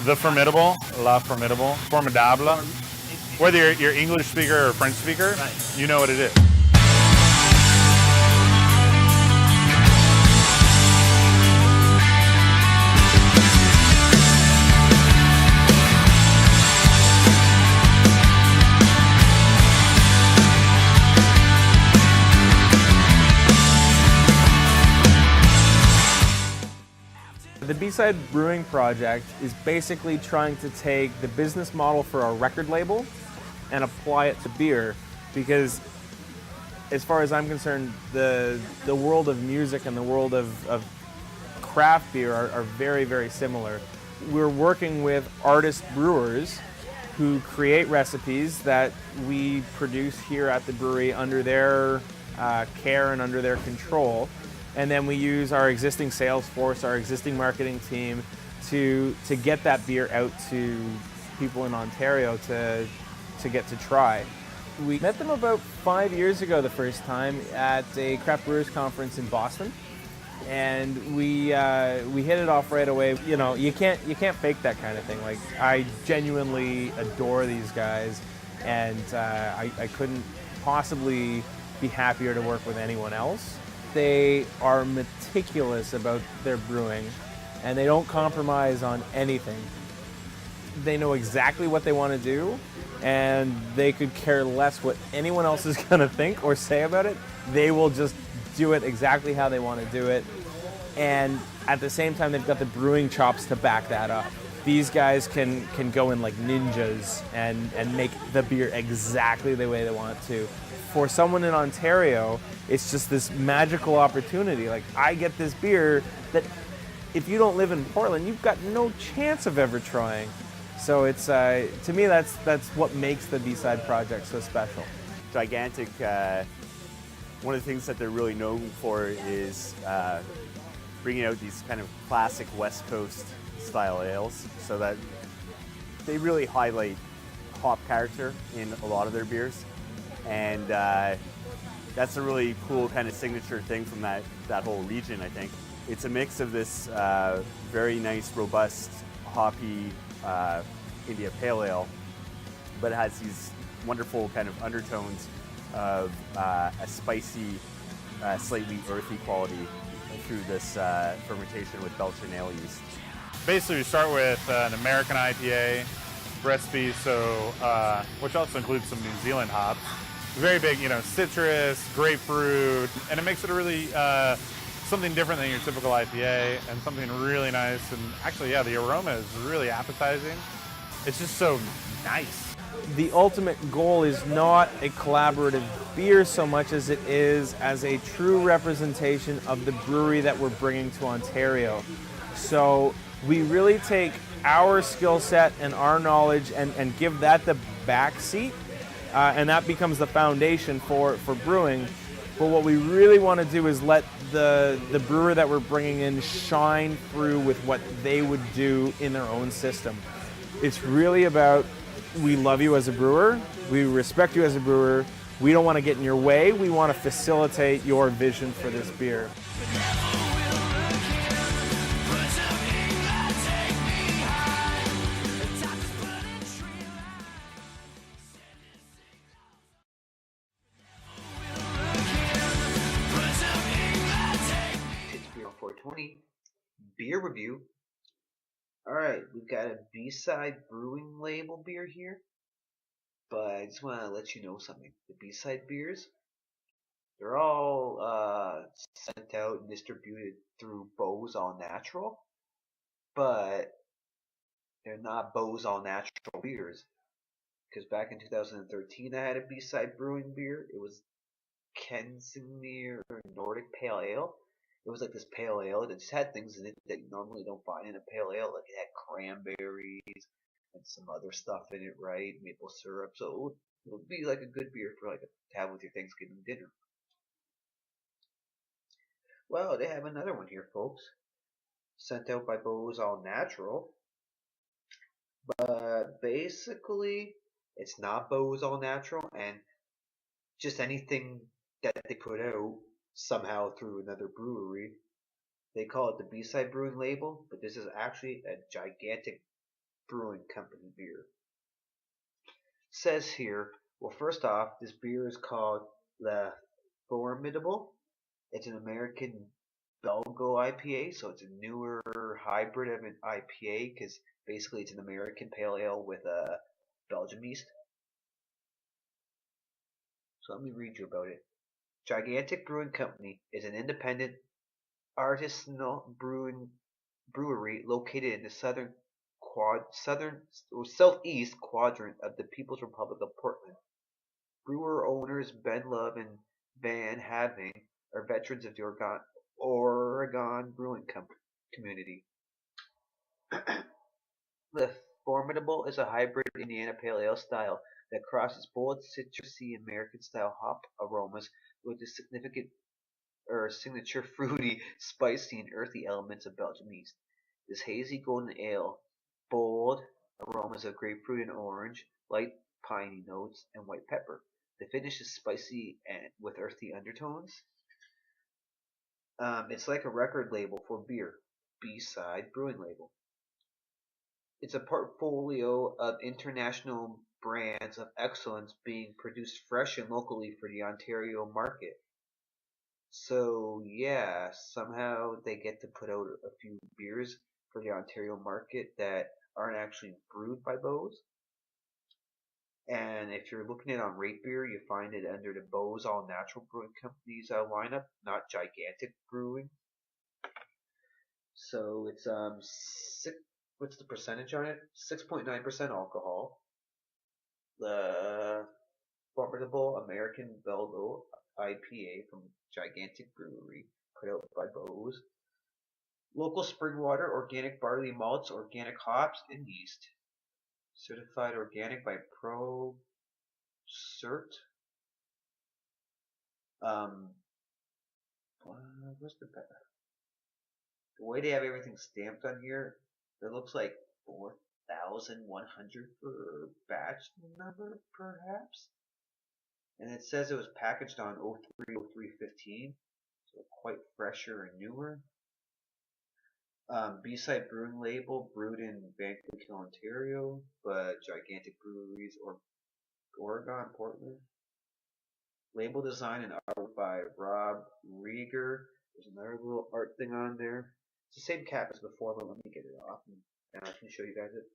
The Formidable, La Formidable, Formidable. Whether you're English speaker or French speaker, right, you know what it is. The B.Side Brewing project is basically trying to take the business model for a record label and apply it to beer, because as far as I'm concerned, the world of music and the world of craft beer are very, very similar. We're working with artist brewers who create recipes that we produce here at the brewery under their care and under their control. And then we use our existing sales force, our existing marketing team to get that beer out to people in Ontario to get to try. We met them about 5 years ago the first time at a craft brewers conference in Boston, and we hit it off right away. You know, you can't fake that kind of thing. Like, I genuinely adore these guys, and I couldn't possibly be happier to work with anyone else. They are meticulous about their brewing, and they don't compromise on anything. They know exactly what they want to do, and they could care less what anyone else is going to think or say about it. They will just do it exactly how they want to do it, and at the same time, they've got the brewing chops to back that up. These guys can go in like ninjas and make the beer exactly the way they want it to. For someone in Ontario, it's just this magical opportunity. Like, I get this beer that if you don't live in Portland, you've got no chance of ever trying. So it's to me, that's what makes the B.Side project so special. Gigantic. One of the things that they're really known for is bringing out these kind of classic West Coast style ales, so that they really highlight hop character in a lot of their beers. And that's a really cool kind of signature thing from that whole region, I think. It's a mix of this very nice, robust, hoppy India Pale Ale, but it has these wonderful kind of undertones of a spicy, slightly earthy quality through this fermentation with Belgian ale yeast. Basically, we start with an American IPA recipe, so which also includes some New Zealand hops. Very big, you know, citrus, grapefruit, and it makes it a really something different than your typical IPA, and something really nice. And actually, yeah, the aroma is really appetizing. It's just so nice. The ultimate goal is not a collaborative beer so much as it is as a true representation of the brewery that we're bringing to Ontario. So we really take our skill set and our knowledge and give that the back seat. And that becomes the foundation for brewing. But what we really want to do is let the brewer that we're bringing in shine through with what they would do in their own system. It's really about, we love you as a brewer, we respect you as a brewer, we don't want to get in your way, we want to facilitate your vision for this beer. Beer review. Alright, we've got a B.Side Brewing label beer here, but I just want to let you know something. The B.Side beers, they're all sent out and distributed through Beau's All Natural, but they're not Beau's All Natural beers, because back in 2013 I had a B.Side Brewing beer. It was Kensingmere Nordic Pale Ale. It was like this pale ale that just had things in it that you normally don't find in a pale ale. Like, it had cranberries and some other stuff in it, right? Maple syrup. So it would be like a good beer for like to have with your Thanksgiving dinner. Well, they have another one here, folks. Sent out by Beau's All Natural. But basically, it's not Beau's All Natural, and just anything that they put out somehow through another brewery. They call it the B.Side Brewing label, but this is actually a gigantic Brewing Company beer. Says here, well, first off, this beer is called the Formidable. It's an American Belgo IPA, so it's a newer hybrid of an IPA because basically it's an American pale ale with a Belgium yeast. So let me read you about it. Gigantic Brewing Company is an independent artisanal brewery located in the southeast quadrant of the People's Republic of Portland. Brewer owners Ben Love and Van Having are veterans of the Oregon brewing community. The Formidable is a hybrid Indiana Pale Ale style that crosses bold citrusy American-style hop aromas with the signature fruity, spicy, and earthy elements of Belgian yeast. This hazy golden ale, bold aromas of grapefruit and orange, light piney notes, and white pepper. The finish is spicy and with earthy undertones. It's like a record label for beer, B.Side Brewing label. It's a portfolio of international brands of excellence being produced fresh and locally for the Ontario market. So yeah, somehow they get to put out a few beers for the Ontario market that aren't actually brewed by Bose. And if you're looking at it on Rate Beer, you find it under the Bose All Natural Brewing Company's lineup, not Gigantic Brewing. So it's what's the percentage on it? 6.9% alcohol. The Formidable American Belgo IPA from Gigantic Brewery, put out by Bose. Local spring water, organic barley malts, organic hops, and yeast. Certified organic by Pro Cert. What's the way they have everything stamped on here? It looks like 4,100 for batch number, perhaps. And it says it was packaged on 03/03/15, so quite fresher and newer. B.Side Brewing label, brewed in Vancouver, Ontario, but Gigantic Breweries or Oregon, Portland. Label design and art by Rob Rieger. There's another little art thing on there. It's the same cap as before, but let me get it off and I can show you guys it.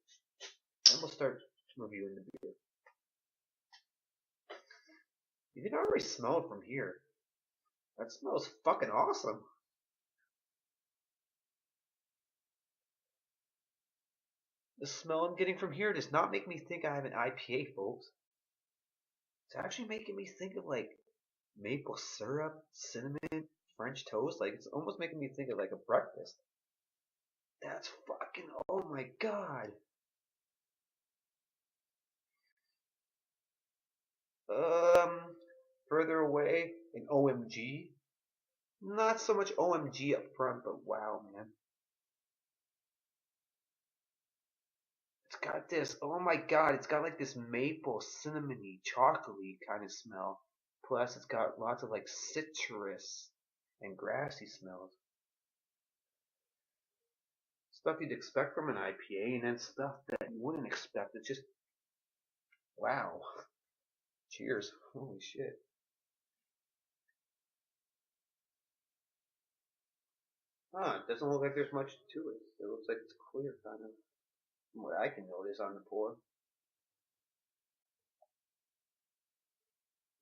And we'll start reviewing the beer. You can already smell it from here. That smells fucking awesome. The smell I'm getting from here does not make me think I have an IPA, folks. It's actually making me think of like maple syrup, cinnamon, French toast. Like it's almost making me think of like a breakfast. That's fucking, oh my god. Further away, an OMG. Not so much OMG up front, but wow, man. It's got this, oh my god, it's got like this maple, cinnamony, chocolatey kind of smell. Plus, it's got lots of like citrus and grassy smells. Stuff you'd expect from an IPA, and then stuff that you wouldn't expect. It's just, wow. Cheers. Holy shit. It doesn't look like there's much to it. It looks like it's clear, kind of, from what I can notice on the pour.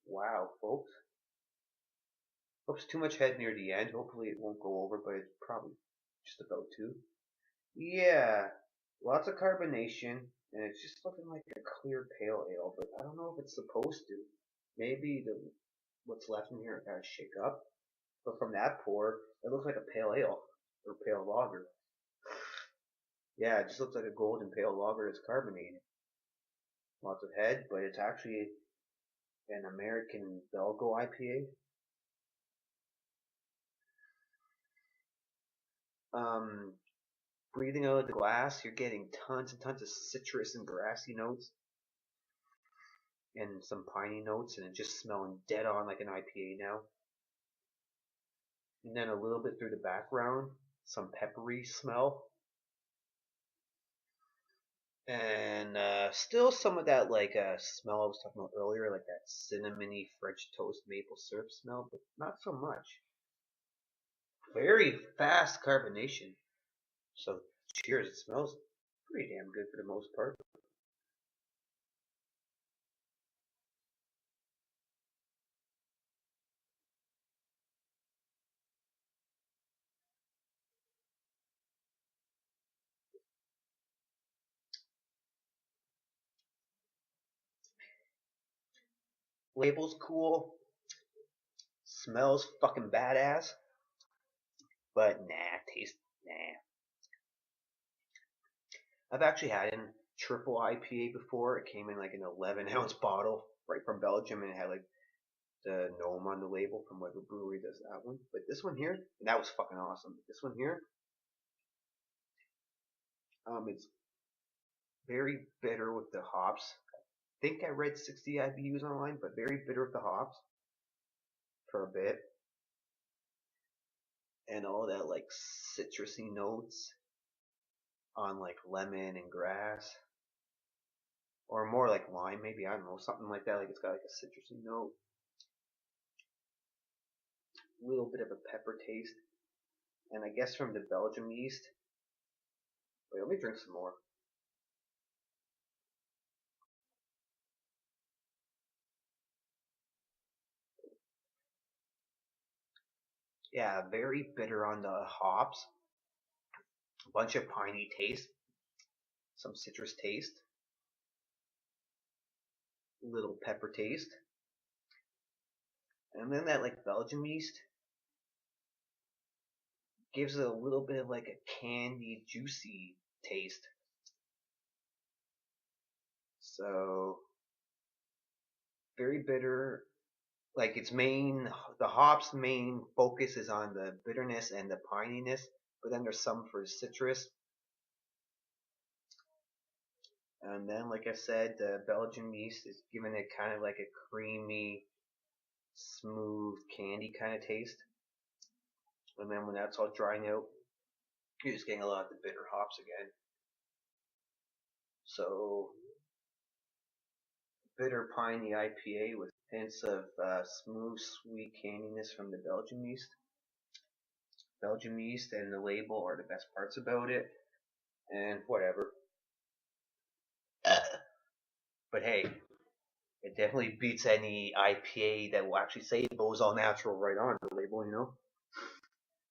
Wow, folks. Oops, too much head near the end. Hopefully it won't go over, but it's probably just about to. Yeah, lots of carbonation, and it's just looking like a clear pale ale, but I don't know if it's supposed to. Maybe what's left in here gotta shake up. But from that pour, it looks like a pale ale, or pale lager. Yeah, it just looks like a golden pale lager that's carbonated. Lots of head, but it's actually an American Belgo IPA. Breathing out of the glass, you're getting tons and tons of citrus and grassy notes. And some piney notes, and it's just smelling dead on like an IPA now. And then a little bit through the background, some peppery smell. And still some of that like smell I was talking about earlier, like that cinnamony French toast maple syrup smell, but not so much. Very fast carbonation. So cheers, it smells pretty damn good for the most part. Label's cool. Smells fucking badass. But nah, taste nah. I've actually had a triple IPA before. It came in like an 11-ounce bottle right from Belgium, and it had like the gnome on the label from whatever brewery does that one. But this one here, and that was fucking awesome. This one here, it's very bitter with the hops. I think I read 60 IBUs online, but very bitter with the hops for a bit, and all that like citrusy notes on like lemon and grass, or more like lime, maybe, I don't know, something like that. Like it's got like a citrusy note, a little bit of a pepper taste, and I guess from the Belgium yeast. Wait, let me drink some more. Yeah, very bitter on the hops, a bunch of piney taste, some citrus taste, little pepper taste, and then that like Belgium yeast gives it a little bit of like a candy, juicy taste. So very bitter. Like the hops' main focus is on the bitterness and the pininess, but then there's some for citrus. And then, like I said, the Belgian yeast is giving it kind of like a creamy, smooth candy kind of taste. And then when that's all drying out, you're just getting a lot of the bitter hops again. So bitter piney IPA with hints of smooth, sweet candiness from the Belgian yeast. Belgian yeast and the label are the best parts about it, and whatever. But hey, it definitely beats any IPA that will actually say Bo's All Natural right on the label, you know?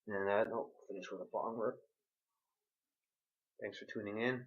And no, finish with a bong rip. Thanks for tuning in.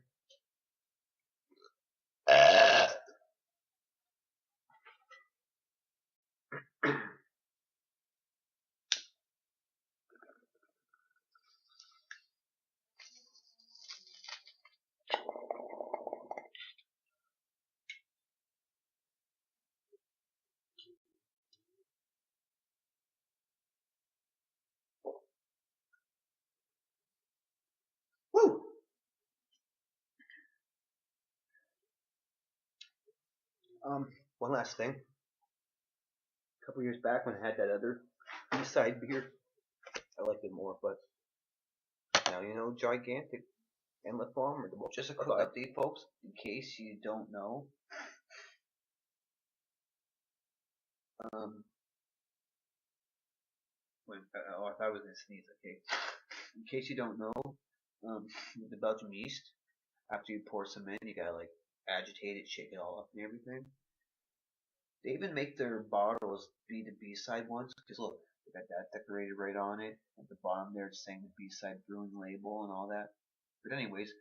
Woo! One last thing. A couple years back when I had that other B.Side beer, I liked it more, but now you know Gigantic and Lip Balm are the most. Just a quick update, folks, in case you don't know. I thought I was gonna sneeze. Okay. In case you don't know, with the Belgium yeast, after you pour some in, you gotta like agitate it, shake it all up and everything. They even make their bottles be the B-Side ones, because look, they got that decorated right on it. At the bottom there, it's saying the B-Side Brewing label and all that. But anyways,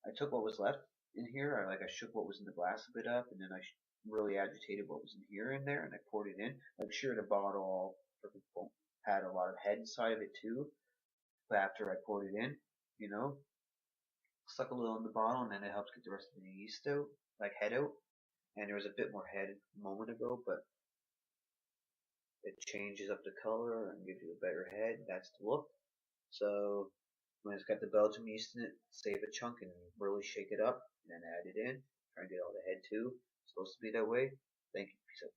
I took what was left in here. I shook what was in the glass a bit up, and then I really agitated what was in here and there, and I poured it in. Like sure, the bottle had a lot of head inside of it too. But after I poured it in, you know, stuck a little in the bottle, and then it helps get the rest of the yeast out, like head out. And there was a bit more head a moment ago, but it changes up the color and gives you a better head. That's the look. So when it's got the Belgium yeast in it, save a chunk and really shake it up, and then add it in. Try and get all the head too. It's supposed to be that way. Thank you. Peace out.